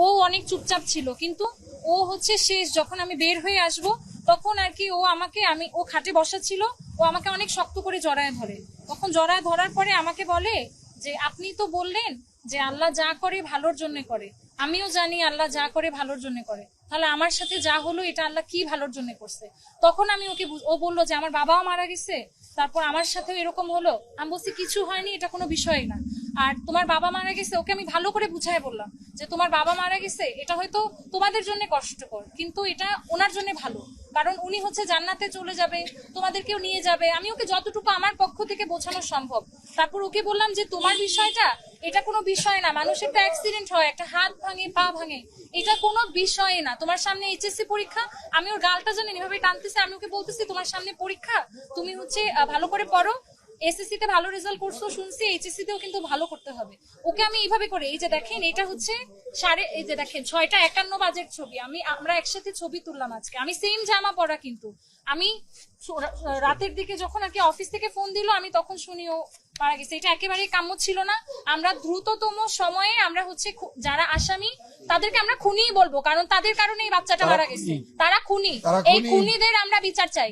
ও অনেক চুপচাপ ছিল, কিন্তু ও হচ্ছে শেষ যখন আমি বের হয়ে আসব তখন আর কি ও আমাকে, ও খাটে বসা ছিল, ও আমাকে অনেক শক্ত করে জড়ায় ধরে। তখন জড়ায় ধরার পরে আমাকে বলে যে আপনি তো বললেন যে আল্লাহ যা করে ভালোর জন্য করে, আমিও জানি আল্লাহ যা করে ভালোর জন্য করে, তাহলে আমার সাথে যা হলো এটা আল্লাহ কি ভালোর জন্য করছে। তখন আমি ওকে ও বললো যে আমার বাবাও মারা গেছে, তারপর আমার সাথেও এরকম হলো। আমি বলছি কিছু হয়নি, এটা কোনো বিষয় না। আর তোমার বাবা মারা গেছে, ওকে আমি ভালো করে বুঝাই বললাম যে তোমার বাবা মারা গেছে, এটা হয়তো তোমাদের জন্য কষ্টকর, কিন্তু এটা ওনার জন্য ভালো, কারণ উনি হচ্ছে জান্নাতে চলে যাবে, তোমাদেরকেও নিয়ে যাবে। আমি ওকে যতটুকু আমার পক্ষ থেকে বোঝানো সম্ভব। তারপর ওকে বললাম যে তোমার বিষয়টা এটা কোনো বিষয় না, মানুষের একটা অ্যাক্সিডেন্ট হয়, একটা হাত ভাঙে পা ভাঙে, এটা কোনো বিষয় না। তোমার সামনে এইচএসসি পরীক্ষা, আমি ওর গালটা জানি এভাবে টানতেছে, আমি ওকে বলতেছি তোমার সামনে পরীক্ষা, তুমি হচ্ছে ভালো করে পড়ো, এসএসসি তে ভালো রেজাল্ট করছো শুনছি, এইচএসসি তেও কিন্তু ভালো করতে হবে। ওকে আমি এইভাবে করে, এই যে দেখেন এটা হচ্ছে এই যে দেখেন 6:51 বাজের ছবি, আমরা একসাথে ছবি তুললাম আজকে, আমি সেম জামা পরা, কিন্তু আমি রাতের দিকে যখন আর কি অফিস থেকে ফোন দিল আমি তখন শুনি ও মারা গেছে। এটা একেবারেই কাম্য ছিল না। আমরা দ্রুততম সময়ে আমরা হচ্ছে যারা আসামি তাদেরকে আমরা খুনিই বলবো, কারণ তাদের কারণে এই বাচ্চাটা মারা গেছে, তারা খুনি। এই খুনিদের আমরা বিচার চাই।